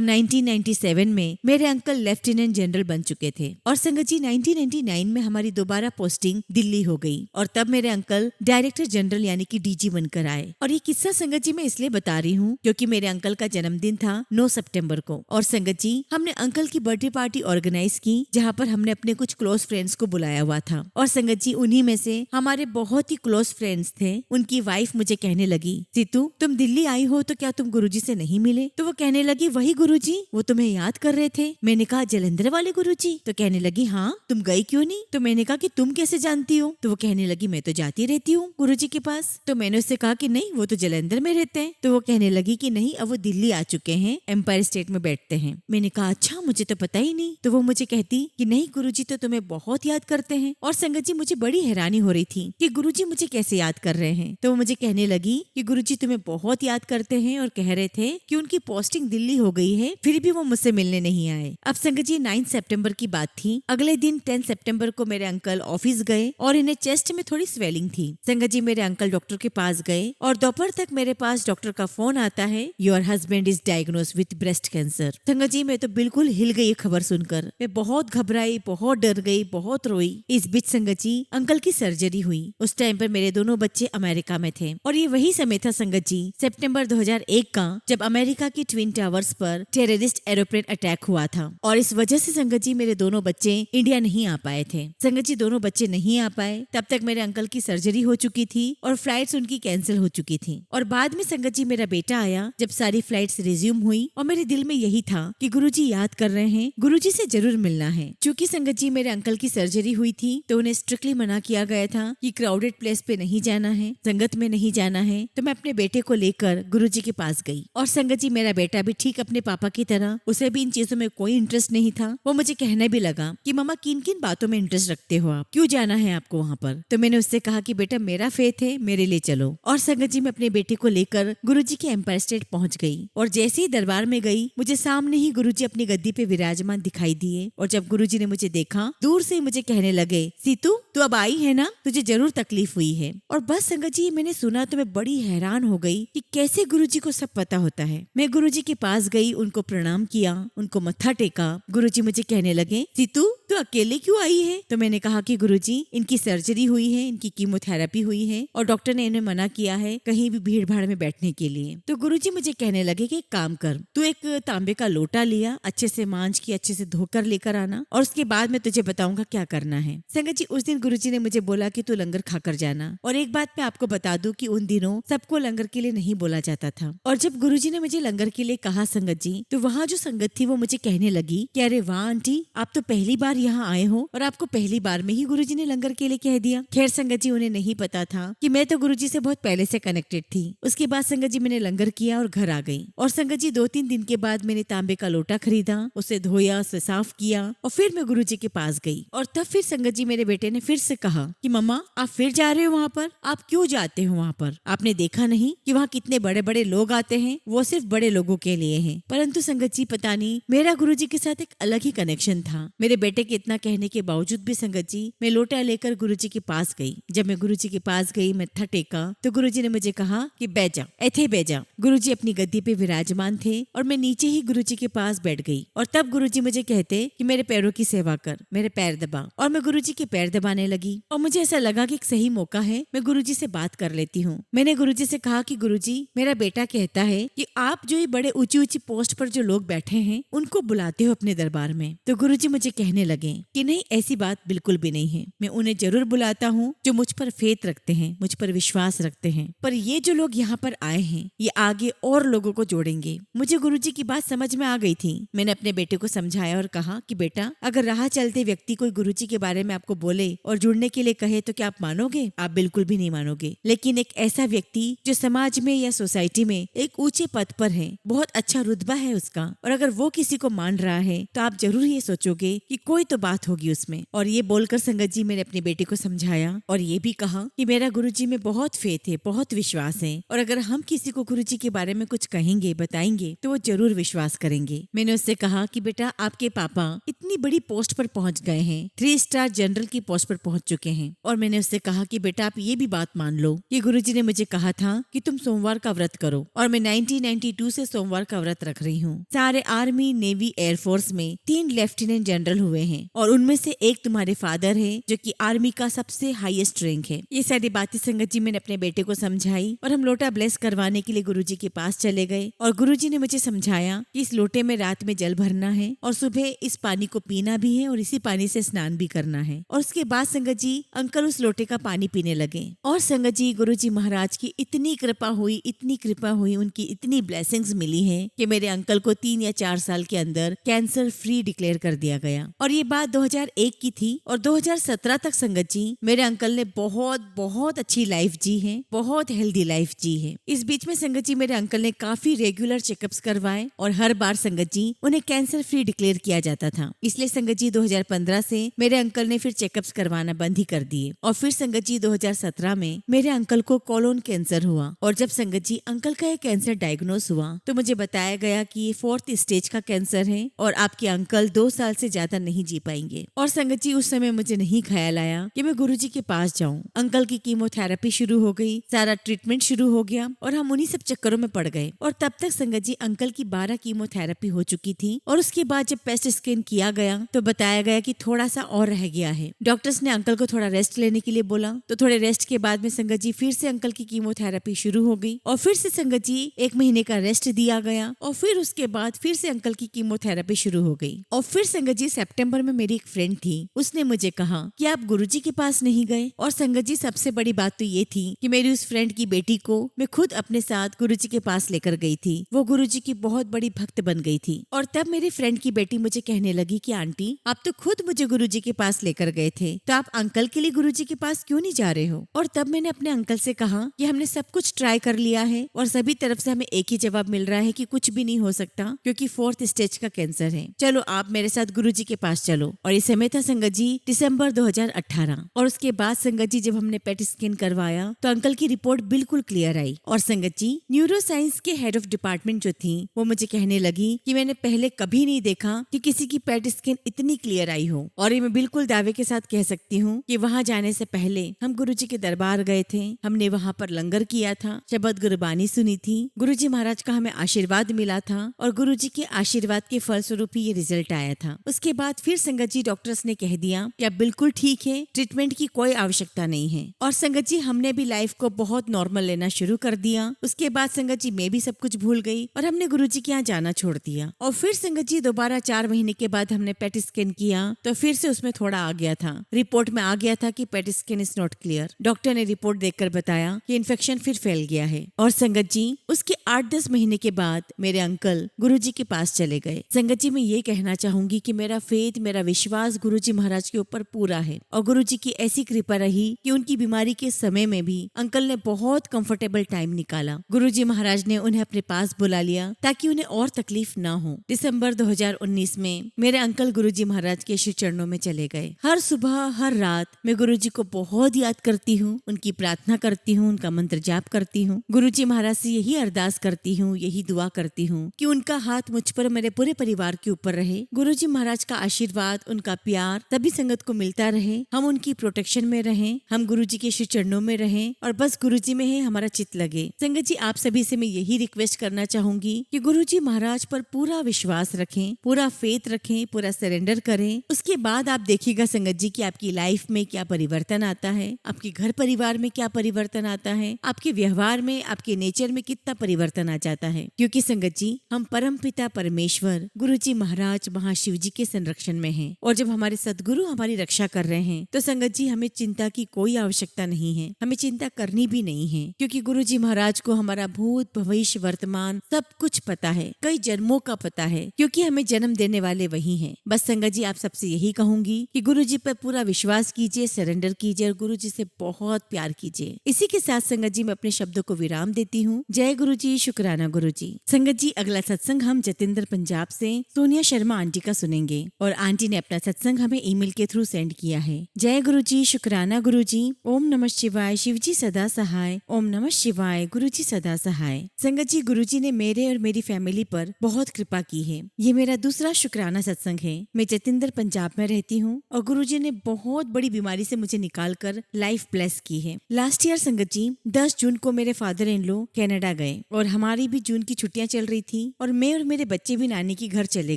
1997 में मेरे अंकल लेफ्टिनेंट जनरल बन चुके थे। और संगत जी 1999 में हमारी दोबारा पोस्टिंग दिल्ली हो गई और तब मेरे अंकल डायरेक्टर जनरल यानी कि डीजी बनकर आए। और ये किस्सा संगत जी मैं इसलिए बता रही हूँ क्योंकि मेरे अंकल का जन्मदिन था 9 सितंबर को। और संगत जी हमने अंकल की बर्थडे पार्टी ऑर्गेनाइज की जहाँ पर हमने अपने कुछ क्लोज फ्रेंड्स को बुलाया हुआ था। और संगत जी उन्हीं में से हमारे बहुत ही क्लोज फ्रेंड्स थे, उनकी वाइफ मुझे कहने लगी, सीतू तुम दिल्ली आई हो तो क्या तुम गुरुजी से नहीं मिले? तो वो कहने लगी वही गुरुजी, वो तुम्हें याद कर रहे थे। मैंने कहा जलंधर वाले गुरुजी? तो कहने लगी हाँ, तुम गई क्यों नहीं? तो मैंने कहा कि तुम कैसे जानती हो? तो वो कहने लगी मैं तो जाती रहती हूँ गुरुजी के पास। तो मैंने उससे कहा कि नहीं वो तो जलंधर में रहते हैं। तो वो कहने लगी कि नहीं अब वो दिल्ली आ चुके हैं, एम्पायर स्टेट में बैठते हैं। मैंने कहा अच्छा, मुझे तो पता ही नहीं। तो वो मुझे कहती कि नहीं गुरुजी तो तुम्हें बहुत याद करते हैं। और संगत जी मुझे बड़ी हैरानी हो रही थी कि गुरुजी मुझे कैसे याद कर रहे हैं। तो वो मुझे कहने लगी कि गुरुजी तुम्हें बहुत याद करते हैं और कह रहे थे कि उनकी पोस्टिंग दिल्ली हो गई है, फिर भी वो मुझसे मिलने नहीं आए। अब संगत जी 9 सितंबर की बात थी। अगले दिन 10 सितंबर को मेरे अंकल ऑफिस गए और इन्हें चेस्ट में थोड़ी स्वेलिंग थी। संगत जी मेरे अंकल डॉक्टर के पास गए और दोपहर तक मेरे पास डॉक्टर का फोन आता है, your husband is diagnosed with breast cancer. संगत जी मैं तो बिल्कुल हिल गई खबर सुनकर। मैं बहुत घबराई, बहुत डर गई, बहुत रोई। इस बीच संगत जी अंकल की सर्जरी हुई। उस टाइम पर मेरे दोनों बच्चे अमेरिका में थे और ये वही समय था संगत जी सितंबर 2001 का, जब अमेरिका की ट्विन टावर्स पर टेररिस्ट एरोप्लेन अटैक हुआ था। और इस वजह से संगत जी मेरे दोनों बच्चे इंडिया नहीं आ पाए थे। संगत जी दोनों बच्चे नहीं आ पाए, तब तक मेरे अंकल की सर्जरी हो चुकी थी और फ्लाइट्स उनकी कैंसिल हो चुकी थी। और बाद में संगत जी मेरा बेटा आया जब सारी फ्लाइट्स रिज्यूम हुई और मेरे दिल में यही था कि गुरुजी याद कर रहे हैं, गुरुजी से जरूर मिलना है। चूंकि संगत जी मेरे अंकल की सर्जरी हुई थी तो उन्हें स्ट्रिक्टली मना किया गया था कि क्राउडेड प्लेस पे नहीं जाना है, संगत में नहीं जाना है। तो मैं अपने बेटे को लेकर गुरुजी के पास गई और संगत जी मेरा बेटा भी ठीक अपने पापा की तरह, उसे भी इन चीजों में कोई इंटरेस्ट नहीं था। वो मुझे कहने भी लगा कि मम्मा किन किन बातों में इंटरेस्ट रखते हो आप, क्यों जाना है आपको वहाँ पर? तो मैंने उससे कहा कि बेटा मेरा फेथ है, मेरे लिए चलो। और संगत जी मैं अपने बेटे को लेकर गुरुजी के एम्पायर स्टेट पहुंच गई और जैसे ही दरबार में गई मुझे सामने ही गुरुजी अपनी गद्दी पे विराजमान दिखाई दिए। और जब गुरुजी ने मुझे देखा दूर से मुझे कहने लगे, सीतू तू अब आई है ना, तुझे जरूर तकलीफ हुई है। और बस संगत जी मैंने सुना तो मैं बड़ी हैरान हो गई कि कैसे गुरुजी को सब पता होता है। मैं गुरुजी के पास गई, उनको प्रणाम किया, उनको मत्था टेका। गुरुजी मुझे कहने लगे, सीतू तू अकेले क्यों आई है? तो मैंने कहा कि गुरुजी इनकी सर्जरी हुई है, इनकी कीमोथेरेपी हुई है और डॉक्टर ने इन्हें मना किया है कहीं भी भीड़ भाड़ में बैठने के लिए। तो गुरुजी मुझे कहने लगे कि एक काम कर, तू एक तांबे का लोटा लिया, अच्छे से मांझ के अच्छे से धोकर लेकर आना और उसके बाद मैं तुझे बताऊंगा क्या करना है। संगत जी उस दिन गुरुजी ने मुझे बोला कि तू लंगर खाकर जाना। और एक बात मैं आपको बता दूं कि उन दिनों सबको लंगर के लिए नहीं बोला जाता था। और जब गुरुजी ने मुझे लंगर के लिए कहा संगत जी, तो वहाँ जो संगत थी वो मुझे कहने लगी कि अरे वाह आंटी, आप तो पहली बार यहाँ आए हो और आपको पहली बार में ही गुरुजी ने लंगर के लिए कह दिया। खैर संगत जी उन्हें नहीं पता था कि मैं तो गुरुजी से बहुत पहले से कनेक्टेड थी। उसके बाद संगत जी मैंने लंगर किया और घर आ गई। और संगत जी 2-3 दिन के बाद मैंने तांबे का लोटा खरीदा, उसे धोया, उसे साफ किया और फिर मैं गुरुजी के पास गई। और तब फिर संगत जी मेरे बेटे ने फिर से कहा कि मम्मा आप फिर जा रहे हो वहाँ पर, आप क्यों जाते हो वहाँ पर? आपने देखा नहीं कि वहाँ कितने बड़े बड़े लोग आते हैं, वो सिर्फ बड़े लोगों के लिए है। परंतु संगत जी पता नहीं मेरा गुरुजी के साथ एक अलग ही कनेक्शन था। मेरे बेटे लेकिन इतना कहने के बावजूद भी संगत जी मैं लोटा लेकर गुरुजी के पास गई। जब मैं गुरुजी के पास गई, मत्था टेका तो गुरुजी ने मुझे कहा कि बैठ जा, ऐथे बैठ जा। गुरुजी अपनी गद्दी पे विराजमान थे और मैं नीचे ही गुरुजी के पास बैठ गई। और तब गुरुजी मुझे कहते कि मेरे पैरों की सेवा कर, मेरे पैर दबा। और मैं गुरुजी के पैर दबाने लगी और मुझे ऐसा लगा कि एक सही मौका है, मैं गुरुजी से बात कर लेती हूँ। मैंने गुरुजी से कहा कि गुरुजी, मेरा बेटा कहता है कि आप जो ये बड़े ऊंची ऊंची पोस्ट पर जो लोग बैठे हैं उनको बुलाते हो अपने दरबार में। तो गुरुजी मुझे कहने लगे कि नहीं, ऐसी बात बिल्कुल भी नहीं है। मैं उन्हें जरूर बुलाता हूँ जो मुझ पर फेथ रखते हैं, मुझ पर विश्वास रखते हैं। पर ये जो लोग यहाँ पर आए हैं ये आगे और लोगों को जोड़ेंगे। मुझे गुरुजी की बात समझ में आ गई थी। मैंने अपने बेटे को समझाया और कहा कि बेटा, अगर राह चलते व्यक्ति कोई गुरुजी के बारे में आपको बोले और जुड़ने के लिए कहे तो क्या आप मानोगे? आप बिल्कुल भी नहीं मानोगे। लेकिन एक ऐसा व्यक्ति जो समाज में या सोसाइटी में एक ऊंचे पद पर है, बहुत अच्छा रुतबा है उसका, और अगर वो किसी को मान रहा है तो आप जरूर ये सोचोगे कि कोई तो बात होगी उसमें। और ये बोलकर संगत जी मैंने अपने बेटे को समझाया और ये भी कहा कि मेरा गुरुजी में बहुत फेथ है, बहुत विश्वास है, और अगर हम किसी को गुरुजी के बारे में कुछ कहेंगे, बताएंगे तो वो जरूर विश्वास करेंगे। मैंने उससे कहा कि बेटा, आपके पापा इतनी बड़ी पोस्ट पर पहुंच गए हैं, 3 स्टार जनरल की पोस्ट पर पहुंच चुके हैं। और मैंने उससे कहा कि बेटा, आप ये भी बात मान लो कि गुरुजी ने मुझे कहा था कि तुम सोमवार का व्रत करो, और मैं 1992 से सोमवार का व्रत रख रही हूँ। सारे आर्मी, नेवी, एयरफोर्स में 3 लेफ्टिनेंट जनरल हुए हैं और उनमें से एक तुम्हारे फादर है जो कि आर्मी का सबसे हाईएस्ट रैंक है। ये सारी बातें संगत जी मैंने अपने बेटे को समझाई और हम लोटा ब्लेस करवाने के लिए गुरुजी के पास चले गए। और गुरुजी ने मुझे समझाया कि इस लोटे में रात में जल भरना है और सुबह इस पानी को पीना भी है और इसी पानी से स्नान भी करना है। और उसके बाद संगत जी अंकल उस लोटे का पानी पीने लगे। और संगत जी, गुरुजी महाराज की इतनी कृपा हुई, इतनी कृपा हुई, उनकी इतनी ब्लेसिंग्स मिली है कि मेरे अंकल को 3 या 4 साल के अंदर कैंसर फ्री डिक्लेयर कर दिया गया। और ये बात 2001 की थी और 2017 तक संगत जी मेरे अंकल ने बहुत बहुत अच्छी लाइफ जी है, बहुत हेल्दी लाइफ जी है। इस बीच में संगत जी मेरे अंकल ने काफी रेगुलर चेकअप्स करवाए और हर बार संगत जी उन्हें कैंसर फ्री डिक्लेयर किया जाता था। इसलिए संगत जी 2015 से मेरे अंकल ने फिर चेकअप्स करवाना बंद ही कर दिए। और फिर संगत जी 2017 में मेरे अंकल को कोलोन कैंसर हुआ। और जब संगत जी अंकल का ये कैंसर डायग्नोस हुआ तो मुझे बताया गया कि ये 4th स्टेज का कैंसर है और आपके अंकल 2 साल से ज्यादा नहीं जी पाएंगे। और संगत जी उस समय मुझे नहीं ख्याल आया कि मैं गुरुजी के पास जाऊं। अंकल की कीमोथेरेपी शुरू हो गई, सारा ट्रीटमेंट शुरू हो गया और हम उन्हीं सब चक्करों में पड़ गए। और तब तक संगत जी अंकल की 12 कीमोथेरेपी हो चुकी थी। और उसके बाद जब पेट स्कैन किया गया तो बताया गया कि थोड़ा सा और रह गया है। डॉक्टर्स ने अंकल को थोड़ा रेस्ट लेने के लिए बोला। तो थोड़े रेस्ट के बाद में संगत जी फिर से अंकल की कीमोथेरेपी शुरू हो गई और फिर से संगत जी 1 महीने का रेस्ट दिया गया। और फिर उसके बाद फिर से अंकल की कीमोथेरेपी शुरू हो गई। और फिर संगत जी सितंबर में मेरी एक फ्रेंड थी, उसने मुझे कहा कि आप गुरुजी के पास नहीं गए। और संगत जी सबसे बड़ी बात तो ये थी कि मेरी उस फ्रेंड की बेटी को मैं खुद अपने साथ गुरुजी के पास लेकर गई थी। वो गुरुजी की बहुत बड़ी भक्त बन गई थी। और तब मेरी फ्रेंड की बेटी मुझे कहने लगी कि आंटी, आप तो खुद मुझे गुरुजी के पास लेकर गए थे, तो आप अंकल के लिए गुरुजी के पास क्यों नहीं जा रहे हो? और तब मैंने अपने अंकल से कहा कि हमने सब कुछ ट्राई कर लिया है और सभी तरफ से हमें एक ही जवाब मिल रहा है कि कुछ भी नहीं हो सकता क्योंकि 4th स्टेज का कैंसर है। चलो आप मेरे साथ गुरुजी के पास चलो। और ये समय था संगत जी दिसंबर 2018। और उसके बाद संगत जी जब हमने पेट स्कैन करवाया तो अंकल की रिपोर्ट बिल्कुल क्लियर आई। और संगत जी न्यूरो साइंस के हेड ऑफ डिपार्टमेंट जो थी वो मुझे कहने लगी कि मैंने पहले कभी नहीं देखा कि किसी की पेट स्कैन इतनी क्लियर आई हो। और ये मैं बिल्कुल दावे के साथ कह सकती हूँ कि वहाँ जाने से पहले हम गुरुजी के दरबार गए थे, हमने वहाँ पर लंगर किया था, शबद गुरबानी सुनी थी, गुरुजी महाराज का हमें आशीर्वाद मिला था और गुरुजी के आशीर्वाद के फलस्वरूप ही ये रिजल्ट आया था। उसके बाद फिर संगत जी डॉक्टर्स ने कह दिया कि अब बिल्कुल ठीक है, ट्रीटमेंट की कोई आवश्यकता नहीं है। और संगत जी हमने भी लाइफ को बहुत नॉर्मल लेना शुरू कर दिया। उसके बाद संगत जी मैं भी सब कुछ भूल गई और हमने गुरुजी के यहाँ जाना छोड़ दिया। और फिर संगत जी दोबारा 4 महीने के बाद हमने पेट स्कैन किया तो फिर से उसमें थोड़ा आ गया था, रिपोर्ट में आ गया था कि PET scan is not clear. Doctor ने रिपोर्ट देखकर बताया कि इन्फेक्शन फिर फैल गया है। और संगत जी उसके 8-10 महीने के बाद मेरे अंकल गुरुजी के पास चले गए। संगत जी मैं ये कहना चाहूंगी कि मेरा फेथ, मेरा विश्वास गुरुजी महाराज के ऊपर पूरा है और गुरुजी की ऐसी कृपा रही कि उनकी बीमारी के समय में भी अंकल ने बहुत कंफर्टेबल टाइम निकाला। गुरुजी महाराज ने उन्हें अपने पास बुला लिया ताकि उन्हें और तकलीफ ना हो। दिसंबर 2019 में मेरे अंकल गुरुजी महाराज के श्री चरणों में चले गए। हर सुबह हर रात मैं गुरुजी को बहुत याद करती हूँ, उनकी प्रार्थना करती हूँ, उनका मंत्र जाप करती हूँ। गुरुजी महाराज से यही अरदास करती हूँ, यही दुआ करती हूँ कि उनका हाथ मुझ पर, मेरे पूरे परिवार के ऊपर रहे। गुरुजी महाराज का आशीर्वाद आशीर्वाद, उनका प्यार सभी संगत को मिलता रहे। हम उनकी प्रोटेक्शन में रहें, हम गुरुजी के श्री चरणों में रहें और बस गुरुजी में ही हमारा चित लगे। संगत जी, आप सभी से मैं यही रिक्वेस्ट करना चाहूंगी कि गुरुजी महाराज पर पूरा विश्वास रखें, पूरा फेथ रखें, पूरा सरेंडर करें। उसके बाद आप देखिएगा संगत जी कि आपकी लाइफ में क्या परिवर्तन आता है, आपके घर परिवार में क्या परिवर्तन आता है, आपके व्यवहार में, आपके नेचर में कितना परिवर्तन आ जाता है। क्योंकि संगत जी, हम परम पिता परमेश्वर गुरुजी महाराज महाशिव जी के संरक्षण में हैं और जब हमारे सदगुरु हमारी रक्षा कर रहे हैं तो संगत जी हमें चिंता की कोई आवश्यकता नहीं है, हमें चिंता करनी भी नहीं है। क्योंकि गुरुजी महाराज को हमारा भूत भविष्य वर्तमान सब कुछ पता है, कई जन्मों का पता है, क्योंकि हमें जन्म देने वाले वही हैं। बस संगत जी, आप सबसे यही कहूंगी कि गुरुजी पर पूरा विश्वास कीजिए, सरेंडर कीजिए और गुरुजी से बहुत प्यार कीजिए। इसी के साथ संगत जी मैं अपने शब्दों को विराम देती हूँ। जय गुरुजी, शुक्राना गुरुजी। संगत जी, अगला सत्संग हम जतिंद्र पंजाब से सोनिया शर्मा आंटी का सुनेंगे और आंटी ने अपना सत्संग हमें ईमेल के थ्रू सेंड किया है। जय गुरुजी, शुक्राना गुरुजी। ओम नमः शिवाय, शिवजी सदा सहाय। ओम नमः शिवाय, गुरुजी सदा सहाय। संगत जी, गुरुजी ने मेरे और मेरी फैमिली पर बहुत कृपा की है। ये मेरा दूसरा शुक्राना सत्संग है। मैं जतिंद्र पंजाब में रहती हूँ और गुरुजी ने बहुत बड़ी बीमारी से मुझे निकाल कर लाइफ ब्लेस की है। लास्ट ईयर संगत जी 10 जून को मेरे फादर इन लॉ कनाडा गए और हमारी भी जून की छुट्टियां चल रही थी और मैं और मेरे बच्चे भी नानी के घर चले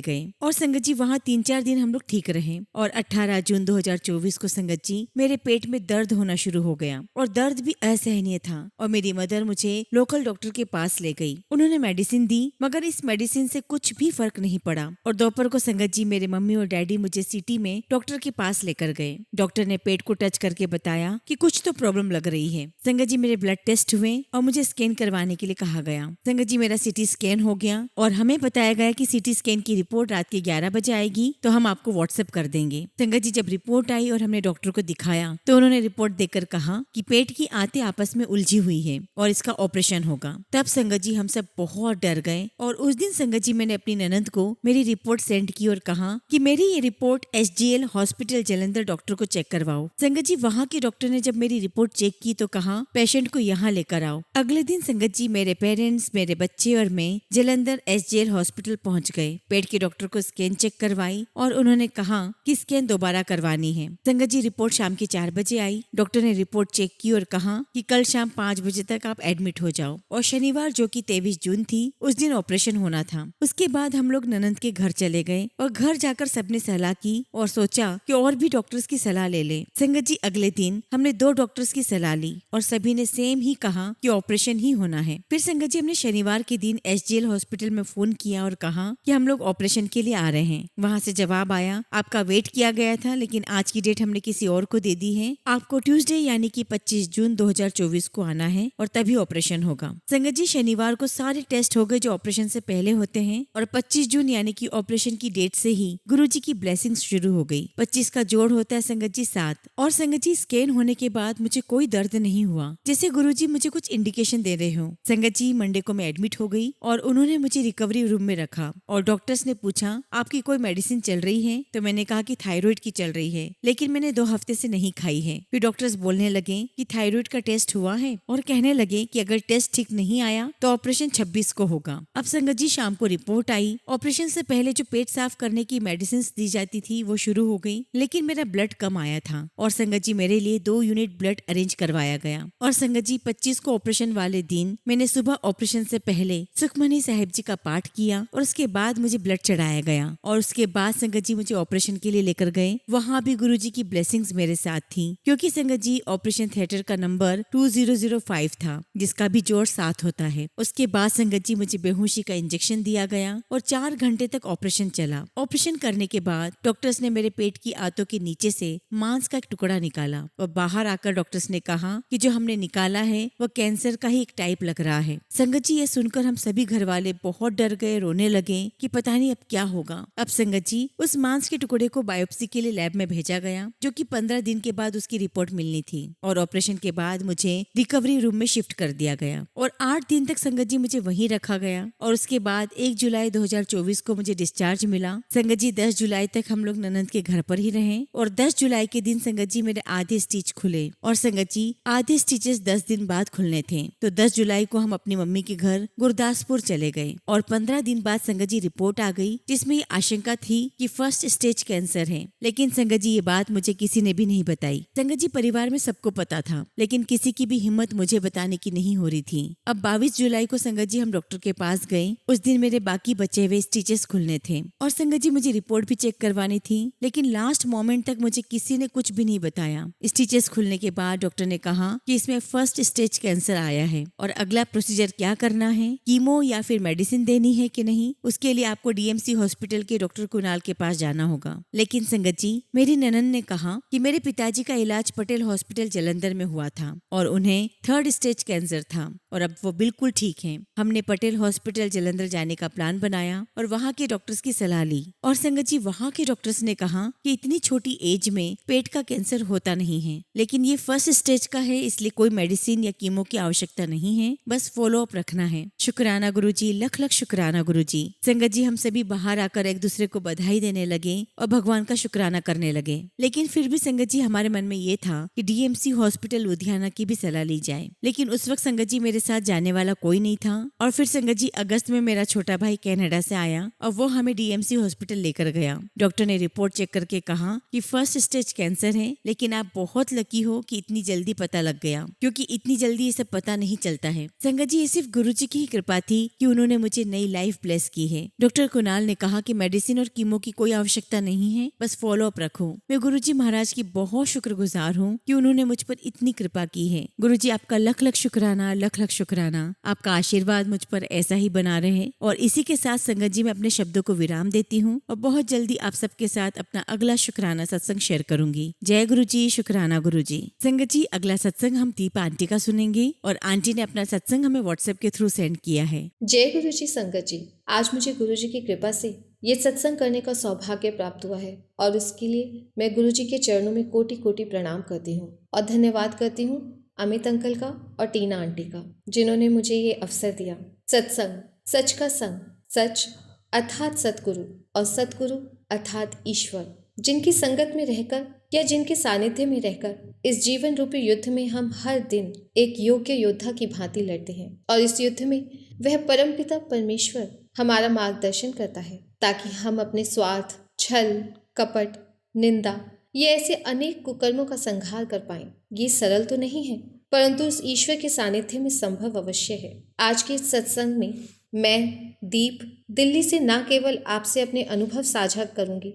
गए और संगत जी वहाँ 3-4 दिन हम लोग ठीक रहे और 18 जून 2024 को संगत जी मेरे पेट में दर्द होना शुरू हो गया और दर्द भी असहनीय था और मेरी मदर मुझे लोकल डॉक्टर के पास ले गई। उन्होंने मेडिसिन दी मगर इस मेडिसिन से कुछ भी फर्क नहीं पड़ा और दोपहर को संगत जी मेरे मम्मी और डैडी मुझे सिटी में डॉक्टर के पास लेकर गए। डॉक्टर ने पेट को टच करके बताया कि कुछ तो प्रॉब्लम लग रही है। संगत जी मेरे ब्लड टेस्ट हुए और मुझे स्कैन करवाने के लिए कहा गया। संगत जी मेरा सिटी स्कैन हो गया और हमें बताया गया कि सिटी स्कैन की रिपोर्ट रात के 11 बजे आएगी तो हम आपको व्हाट्सएप कर देंगे। संगत जी जब रिपोर्ट आई और हमने डॉक्टर को दिखाया तो उन्होंने रिपोर्ट देकर कहा कि पेट की आंतें आपस में उलझी हुई है और इसका ऑपरेशन होगा। तब संगत जी हम सब बहुत डर गए और उस दिन संगत जी मैंने अपनी ननद को मेरी रिपोर्ट सेंड की और कहा कि मेरी ये report SGL hospital Jalandhar doctor को चेक करवाओ। संगत जी वहाँ के डॉक्टर ने जब मेरी रिपोर्ट चेक की तो कहा पेशेंट को यहाँ लेकर आओ। अगले दिन संगत जी मेरे पेरेंट्स, मेरे बच्चे और मैं जालंधर SGL हॉस्पिटल पहुँच गए। पेट के डॉक्टर को स्कैन चेक करवाई और उन्होंने कहा कि स्कैन दोबारा करवानी है। संगत जी रिपोर्ट शाम के 4 बजे आई। डॉक्टर ने रिपोर्ट चेक की और कहा कि कल शाम 5 बजे तक आप एडमिट हो जाओ और शनिवार जो कि 23 जून थी उस दिन ऑपरेशन होना था। उसके बाद हम लोग ननंद के घर चले गए और घर जाकर सबने सलाह की और सोचा कि और भी डॉक्टर्स की सलाह ले ले। संगत जी अगले दिन हमने 2 डॉक्टर्स की सलाह ली और सभी ने सेम ही कहा कि ऑपरेशन ही होना है। फिर संगत जी हमने शनिवार के दिन SGL हॉस्पिटल में फोन किया और कहा कि हम लोग ऑपरेशन के लिए आ रहे हैं। वहाँ से जवाब आया आपका वेट किया गया था लेकिन आज की डेट हमने किसी और को दे दी है। आपको ट्यूसडे यानी कि 25 जून 2024 को आना है और तभी ऑपरेशन होगा। संगत जी शनिवार को सारे टेस्ट हो गए जो ऑपरेशन से पहले होते हैं और 25 जून यानी कि ऑपरेशन की डेट से ही गुरुजी की ब्लेसिंग्स शुरू हो गई। 25 का जोड़ होता है संगत जी 7 और संगत जी स्कैन होने के बाद मुझे कोई दर्द नहीं हुआ, जैसे गुरुजी मुझे कुछ इंडिकेशन दे रहे हो। संगत जी मंडे को मैं एडमिट हो गई और उन्होंने मुझे रिकवरी रूम में रखा और डॉक्टर्स ने पूछा आपकी कोई मेडिसिन चल रही है तो मैंने कहा कि थायराइड की चल रही है लेकिन मैंने 2 हफ्ते से नहीं खाई है। फिर डॉक्टर्स बोलने लगे कि थायराइड का टेस्ट हुआ है और कहने लगे कि अगर टेस्ट ठीक नहीं आया तो ऑपरेशन 26 को होगा। अब संगत जी शाम को रिपोर्ट आई। ऑपरेशन से पहले जो पेट साफ करने की मेडिसिन दी जाती थी वो शुरू हो गई लेकिन मेरा ब्लड कम आया था और संगत जी मेरे लिए 2 यूनिट ब्लड अरेंज करवाया गया। और संगत जी 25 को ऑपरेशन वाले दिन मैंने सुबह ऑपरेशन से पहले सुखमनी साहिब जी का पाठ किया और उसके बाद मुझे ब्लड चढ़ाया गया और उसके बाद संगत जी मुझे ऑपरेशन के लिए लेकर गए। वहाँ भी गुरुजी की ब्लेसिंग्स मेरे साथ थी क्योंकि संगत जी ऑपरेशन थिएटर का नंबर 2005 था जिसका भी जोड़ 7 होता है। उसके बाद संगत जी मुझे बेहोशी का इंजेक्शन दिया गया और 4 घंटे तक ऑपरेशन चला। ऑपरेशन करने के बाद डॉक्टर्स ने मेरे पेट की आंतों के नीचे से मांस का एक टुकड़ा निकाला और बाहर आकर डॉक्टर्स ने कहा कि जो हमने निकाला है वह कैंसर का ही एक टाइप लग रहा है। संगत जी ये सुनकर हम सभी घर वाले बहुत डर गए, रोने लगे कि पता नहीं अब क्या होगा। अब संगत जी उस मांस के टुकड़े को बायोप्सी के लिए लैब में भेजा गया जो कि 15 दिन के बाद उसकी रिपोर्ट मिलनी थी और ऑपरेशन के बाद मुझे रिकवरी रूम में शिफ्ट कर दिया गया और 8 दिन तक संगत जी मुझे वहीं रखा गया और उसके बाद 1 जुलाई 2024 को मुझे डिस्चार्ज मिला। संगत जी 10 जुलाई तक हम लोग ननंद के घर पर ही रहे और 10 जुलाई के दिन संगत जी मेरे आधे स्टिच खुले और संगत जी आधे स्टिचेस 10 दिन बाद खुलने थे। तो 10 जुलाई को हम अपनी मम्मी के घर गुरदासपुर चले गए और 15 दिन बाद संगत जी रिपोर्ट आ गई जिसमें ये आशंका थी कि 1 फर्स्ट स्टेज कैंसर है। लेकिन संगत जी ये बात मुझे किसी ने भी नहीं बताई। संगत जी परिवार में सबको पता था, लेकिन किसी की भी हिम्मत मुझे बताने की नहीं हो रही थी। अब 22 जुलाई को संगत जी हम डॉक्टर के पास गए। उस दिन मेरे बाकी बचे हुए स्टिचेस खुलने थे और संगत जी मुझे रिपोर्ट भी चेक करवानी थी, लेकिन लास्ट मोमेंट तक मुझे किसी ने कुछ भी नहीं बताया। स्टिचेस खुलने के बाद डॉक्टर ने कहा कि इसमें फर्स्ट स्टेज कैंसर आया है और अगला प्रोसीजर क्या करना है, कीमो या फिर मेडिसिन देनी है कि नहीं, उसके लिए आपको डीएमसी हॉस्पिटल के डॉक्टर कुणाल के पास जाना होगा। लेकिन संगत जी मेरी ननन ने कहा कि मेरे पिताजी का इलाज पटेल हॉस्पिटल जलंधर में हुआ था और उन्हें 3rd स्टेज कैंसर था और अब वो बिल्कुल ठीक हैं। हमने पटेल हॉस्पिटल जलंधर जाने का प्लान बनाया और वहाँ के डॉक्टर्स की सलाह ली और संगत जी वहाँ के डॉक्टर्स ने कहा कि इतनी छोटी एज में पेट का कैंसर होता नहीं है, लेकिन ये फर्स्ट स्टेज का है, इसलिए कोई मेडिसिन या कीमो की आवश्यकता नहीं है, बस फॉलो अप रखना है। शुक्राना गुरुजी, लख लख शुक्राना गुरुजी। संगत जी हम सभी बाहर आकर एक दूसरे को बधाई देने लगे और भगवान का शुक्राना करने लगे। लेकिन फिर भी संगत जी हमारे मन में ये था कि डीएमसी हॉस्पिटल लुधियाना की भी सलाह ली जाए, लेकिन उस वक्त संगत जी मेरे साथ जाने वाला कोई नहीं था। और फिर संगत जी अगस्त में मेरा छोटा भाई कनाडा से आया और वो हमें डीएमसी हॉस्पिटल लेकर गया। डॉक्टर ने रिपोर्ट चेक करके कहा कि फर्स्ट स्टेज कैंसर है, लेकिन आप बहुत लकी हो कि इतनी जल्दी पता लग गया, क्योंकि इतनी जल्दी ये सब पता नहीं चलता है। संगत जी ये सिर्फ गुरुजी की ही कृपा थी कि उन्होंने मुझे नई लाइफ ब्लेस की है। डॉक्टर कुणाल ने कहा कि मेडिसिन और कीमो की कोई आवश्यकता नहीं है, बस फॉलो अप रखो। मैं गुरुजी महाराज की बहुत शुक्रगुजार हूँ कि उन्होंने मुझ पर इतनी कृपा की है। गुरुजी आपका लख लख शुक्राना, लख लख शुक्राना। आपका आशीर्वाद मुझ पर ऐसा ही बना रहे। और इसी के साथ संगत जी मैं अपने शब्दों को विराम देती हूँ और बहुत जल्दी आप सबके साथ अपना अगला शुक्राना सत्संग शेयर करूंगी। जय गुरुजी, शुक्राना गुरुजी। संगत जी अगला सत्संग हम दीपा आंटी का सुनेंगे और आंटी ने अपना सत्संग हमें व्हाट्सएप के थ्रू सेंड किया है। जय गुरुजी। संगत जी आज मुझे गुरुजी की कृपा से ये सत्संग करने का सौभाग्य प्राप्त हुआ है और इसके लिए मैं गुरुजी के चरणों में कोटि कोटि प्रणाम करती हूँ और धन्यवाद करती हूँ अमित अंकल का और टीना आंटी का, जिन्होंने मुझे ये अवसर दिया। सत्संग सच का संग, सच अर्थात सतगुरु और सतगुरु अर्थात ईश्वर, जिनकी संगत में रहकर या जिनके सानिध्य में रहकर इस जीवन रूपी युद्ध में हम हर दिन एक योग्य योद्धा की भांति लड़ते हैं और इस युद्ध में वह परमपिता परमेश्वर हमारा मार्गदर्शन करता है ताकि हम अपने स्वार्थ, छल, कपट, निंदा ये ऐसे अनेक कुकर्मों का संहार कर पाएं। ये सरल तो नहीं है, परंतु उस ईश्वर के सानिध्य में संभव अवश्य है। आज के इस सत्संग में मैं दीप दिल्ली से न केवल आपसे अपने अनुभव साझा करूंगी,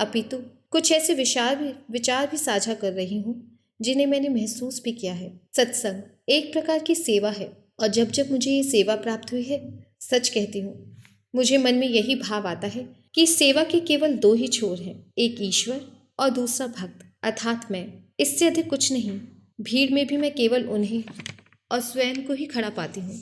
अपितु कुछ ऐसे विचार भी साझा कर रही हूँ जिन्हें मैंने महसूस भी किया है। सत्संग एक प्रकार की सेवा है और जब जब मुझे ये सेवा प्राप्त हुई है, सच कहती हूँ, मुझे मन में यही भाव आता है कि सेवा के केवल 2 ही छोर हैं, एक ईश्वर और दूसरा भक्त अर्थात मैं। इससे अधिक कुछ नहीं। भीड़ में भी मैं केवल उन्हें और स्वयं को ही खड़ा पाती हूँ।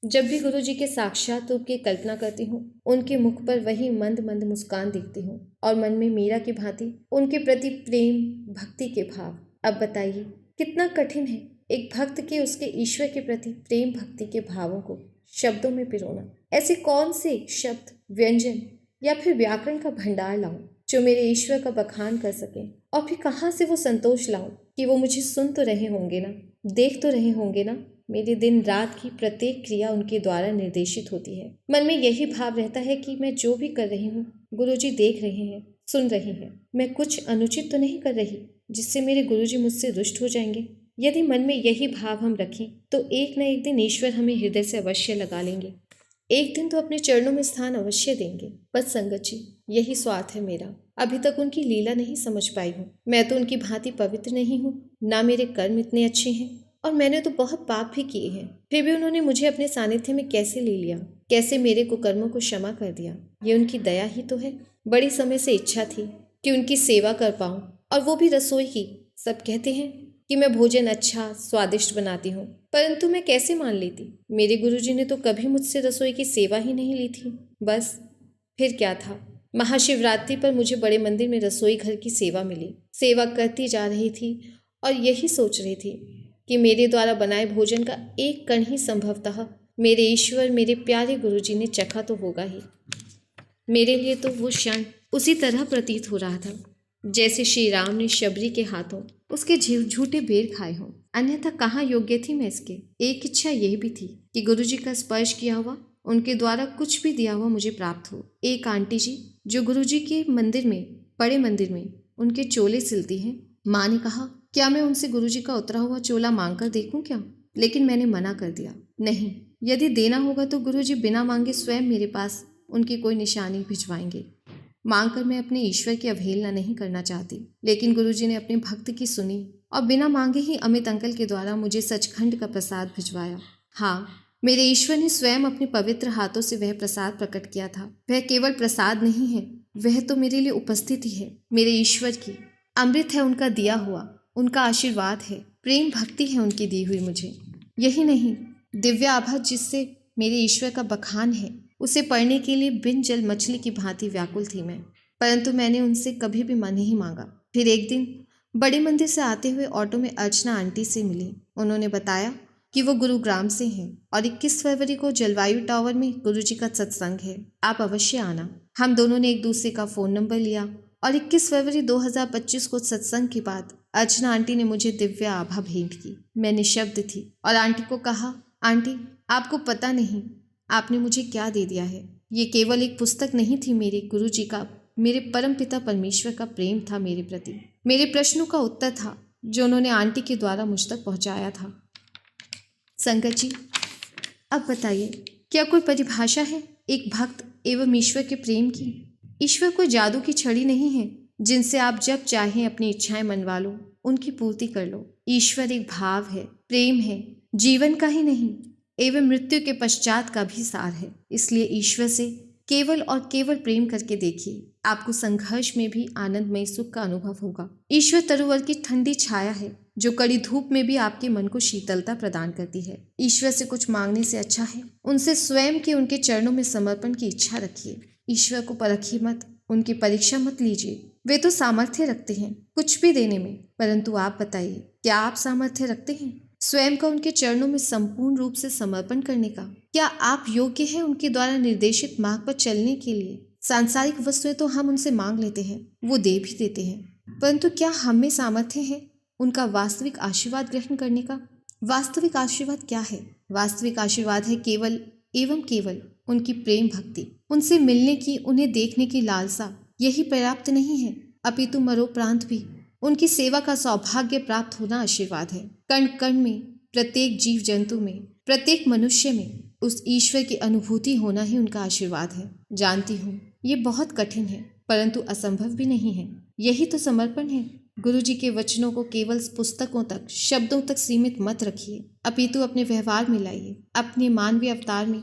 जब भी गुरु जी के साक्षात रूप की कल्पना करती हूँ, उनके मुख पर वही मंद मंद मुस्कान दिखती हूँ और मन में मीरा की भांति उनके प्रति प्रेम भक्ति के भाव। अब बताइए कितना कठिन है एक भक्त के उसके ईश्वर के प्रति प्रेम भक्ति के भावों को शब्दों में पिरोना। ऐसे कौन से शब्द, व्यंजन या फिर व्याकरण का भंडार लाऊं जो मेरे ईश्वर का बखान कर सके, और फिर कहाँ से वो संतोष लाऊं कि वो मुझे सुन तो रहे होंगे ना, देख तो रहे होंगे ना। मेरी दिन रात की प्रत्येक क्रिया उनके द्वारा निर्देशित होती है। मन में यही भाव रहता है कि मैं जो भी कर रही हूँ गुरुजी देख रहे हैं, सुन रहे हैं। मैं कुछ अनुचित तो नहीं कर रही जिससे मेरे गुरुजी मुझसे रुष्ट हो जाएंगे। यदि मन में यही भाव हम रखें तो एक न एक दिन ईश्वर हमें हृदय से अवश्य लगा लेंगे, एक दिन तो अपने चरणों में स्थान अवश्य देंगे। बस संगत जी यही स्वार्थ है मेरा। अभी तक उनकी लीला नहीं समझ पाई हूँ। मैं तो उनकी भांति पवित्र नहीं हूँ, ना मेरे कर्म इतने अच्छे हैं और मैंने तो बहुत पाप भी किए हैं। फिर भी उन्होंने मुझे अपने सानिध्य में कैसे ले लिया, कैसे मेरे कुकर्मों को क्षमा कर दिया। ये उनकी दया ही तो है। बड़ी समय से इच्छा थी कि उनकी सेवा कर पाऊँ, और वो भी रसोई की। सब कहते हैं कि मैं भोजन अच्छा स्वादिष्ट बनाती हूँ, परंतु मैं कैसे मान लेती। मेरे गुरुजी ने तो कभी मुझसे रसोई की सेवा ही नहीं ली थी। बस फिर क्या था, महाशिवरात्रि पर मुझे बड़े मंदिर में रसोई घर की सेवा मिली। सेवा करती जा रही थी और यही सोच रही थी कि मेरे द्वारा बनाए भोजन का एक कण ही संभवतः मेरे ईश्वर, मेरे प्यारे गुरुजी ने चखा तो होगा ही। मेरे लिए तो वो क्षण उसी तरह प्रतीत हो रहा था जैसे श्री राम ने शबरी के हाथों उसके झूठे बेर खाए हों, अन्यथा कहाँ योग्य थी मैं इसके। एक इच्छा यह भी थी कि गुरुजी का स्पर्श किया हुआ उनके द्वारा कुछ भी दिया हुआ मुझे प्राप्त हो। एक आंटी जी जो गुरुजी के मंदिर में, बड़े मंदिर में उनके चोले सिलती हैं, माँ ने कहा क्या मैं उनसे गुरुजी का उतरा हुआ चोला मांगकर देखूं क्या? लेकिन मैंने मना कर दिया। नहीं, यदि देना होगा तो गुरुजी बिना मांगे स्वयं मेरे पास उनकी कोई निशानी भिजवाएंगे। मांगकर मैं अपने ईश्वर की अवहेलना नहीं करना चाहती, लेकिन गुरुजी ने अपने भक्त की सुनी और बिना मांगे ही अमित अंकल के द्वारा मुझे सचखंड का प्रसाद भिजवाया। हाँ, मेरे ईश्वर ने स्वयं अपने पवित्र हाथों से वह प्रसाद प्रकट किया था। वह केवल प्रसाद नहीं है, वह तो मेरे लिए उपस्थिति है, मेरे ईश्वर की अमृत है, उनका दिया हुआ, उनका आशीर्वाद है, प्रेम भक्ति है उनकी दी हुई मुझे। यही नहीं, दिव्य आभा जिससे मेरे ईश्वर का बखान है, उसे पढ़ने के लिए बिन जल मछली की भांति व्याकुल थी मैं, परंतु मैंने उनसे कभी भी मन नहीं मांगा। फिर एक दिन बड़े मंदिर से आते हुए ऑटो में अर्चना आंटी से मिली। उन्होंने बताया कि वो गुरुग्राम से हैं और 21 फरवरी को जलवायु टावर में गुरुजी का सत्संग है, आप अवश्य आना। हम दोनों ने एक दूसरे का फ़ोन नंबर लिया और 21 फरवरी 2025 को सत्संग के बाद अर्चना आंटी ने मुझे दिव्य आभा भेंट की। मैं निशब्द थी और आंटी को कहा, आंटी आपको पता नहीं आपने मुझे क्या दे दिया है। ये केवल एक पुस्तक नहीं थी, मेरे गुरुजी का, मेरे परम पिता परमेश्वर का प्रेम था मेरे प्रति, मेरे प्रश्नों का उत्तर था जो उन्होंने आंटी के द्वारा मुझ तक पहुंचाया था। संगत जी, अब बताइए, क्या कोई परिभाषा है एक भक्त एवं ईश्वर के प्रेम की? ईश्वर कोई जादू की छड़ी नहीं है जिनसे आप जब चाहें अपनी इच्छाएं मनवा लो, उनकी पूर्ति कर लो। ईश्वर एक भाव है, प्रेम है, जीवन का ही नहीं एवं मृत्यु के पश्चात का भी सार है। इसलिए ईश्वर से केवल और केवल प्रेम करके देखिए, आपको संघर्ष में भी आनंदमय सुख का अनुभव होगा। ईश्वर तरुवर की ठंडी छाया है जो कड़ी धूप में भी आपके मन को शीतलता प्रदान करती है। ईश्वर से कुछ मांगने से अच्छा है उनसे स्वयं के उनके चरणों में समर्पण की इच्छा रखिए। ईश्वर को परखिए मत, उनकी परीक्षा मत लीजिए। वे तो सामर्थ्य रखते हैं कुछ भी देने में, परंतु आप बताइए, क्या आप सामर्थ्य रखते हैं स्वयं का उनके चरणों में संपूर्ण रूप से समर्पण करने का? क्या आप योग्य हैं उनके द्वारा निर्देशित मार्ग पर चलने के लिए? सांसारिक वस्तुएं तो हम उनसे मांग लेते हैं, वो दे भी देते हैं, परंतु क्या हम में सामर्थ्य है उनका वास्तविक आशीर्वाद ग्रहण करने का? वास्तविक आशीर्वाद क्या है? वास्तविक आशीर्वाद है केवल एवं केवल उनकी प्रेम भक्ति, उनसे मिलने की, उन्हें देखने की लालसा। यही पर्याप्त नहीं है, अपितु मरोपरांत भी उनकी सेवा का सौभाग्य प्राप्त होना आशीर्वाद है। कण कण में, प्रत्येक जीव जंतु में, प्रत्येक मनुष्य में उस ईश्वर की अनुभूति होना ही उनका आशीर्वाद है। जानती हूँ ये बहुत कठिन है, परंतु असंभव भी नहीं है। यही तो समर्पण है। गुरुजी के वचनों को केवल पुस्तकों तक, शब्दों तक सीमित मत रखिए, अपितु अपने व्यवहार में लाइए। अपने मानवीय अवतार में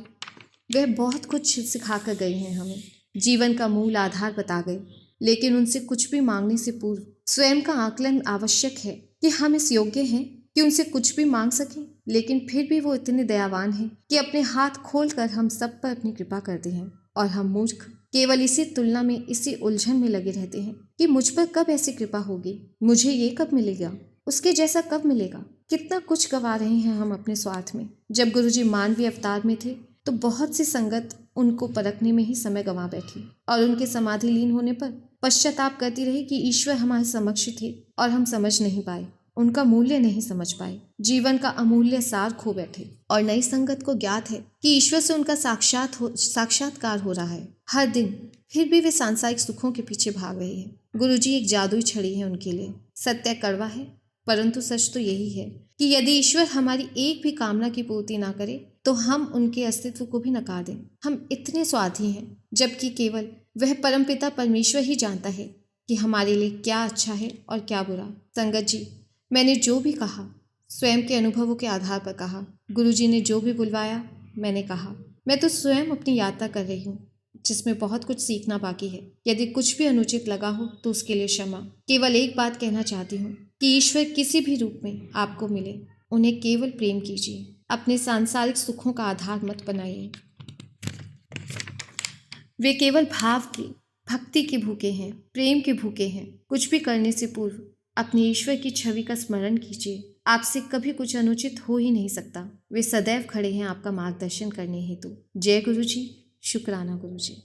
वह बहुत कुछ सिखा कर गए हैं, हमें जीवन का मूल आधार बता गए, लेकिन उनसे कुछ भी मांगने से पूर्व स्वयं का आकलन आवश्यक है कि हम इस योग्य हैं कि उनसे कुछ भी मांग सकें। लेकिन फिर भी वो इतने दयावान हैं कि अपने हाथ खोलकर हम सब पर अपनी कृपा करते हैं, और हम मूर्ख केवल इसी तुलना में, इसी उलझन में लगे रहते हैं कि मुझ पर कब ऐसी कृपा होगी, मुझे ये कब मिलेगा, उसके जैसा कब मिलेगा। कितना कुछ गवा रहे हैं हम अपने स्वार्थ में। जब गुरुजी मानवीय अवतार में थे तो बहुत सी संगत उनको परखने में ही समय गंवा बैठी और उनके समाधि लीन होने पर पश्चाताप करती रही कि ईश्वर हमारे समक्ष थे और हम समझ नहीं पाए, उनका मूल्य नहीं समझ पाए, जीवन का अमूल्य सार खो बैठे। और नई संगत को ज्ञात है कि ईश्वर से उनका साक्षात्कार हो रहा है हर दिन, फिर भी वे सांसारिक सुखों के पीछे भाग रहे हैं। गुरुजी एक जादुई छड़ी है उनके लिए। सत्य कड़वा है, परंतु सच तो यही है कि यदि ईश्वर हमारी एक भी कामना की पूर्ति ना करे तो हम उनके अस्तित्व को भी नकार दें। हम इतने स्वार्थी हैं, जबकि केवल वह परमपिता परमेश्वर ही जानता है कि हमारे लिए क्या अच्छा है और क्या बुरा। संगत जी, मैंने जो भी कहा स्वयं के अनुभवों के आधार पर कहा। गुरुजी ने जो भी बुलवाया मैंने कहा। मैं तो स्वयं अपनी यात्रा कर रही हूँ जिसमें बहुत कुछ सीखना बाकी है। यदि कुछ भी अनुचित लगा हो तो उसके लिए क्षमा। केवल एक बात कहना चाहती हूँ कि ईश्वर किसी भी रूप में आपको मिले, उन्हें केवल प्रेम कीजिए, अपने सांसारिक सुखों का आधार मत बनाइए। वे केवल भाव की, भक्ति के भूखे हैं, प्रेम के भूखे हैं। कुछ भी करने से पूर्व अपने ईश्वर की छवि का स्मरण कीजिए। आपसे कभी कुछ अनुचित हो ही नहीं सकता। वे सदैव खड़े हैं आपका मार्गदर्शन करने हेतु। जय गुरु जी, शुक्राना गुरु जी।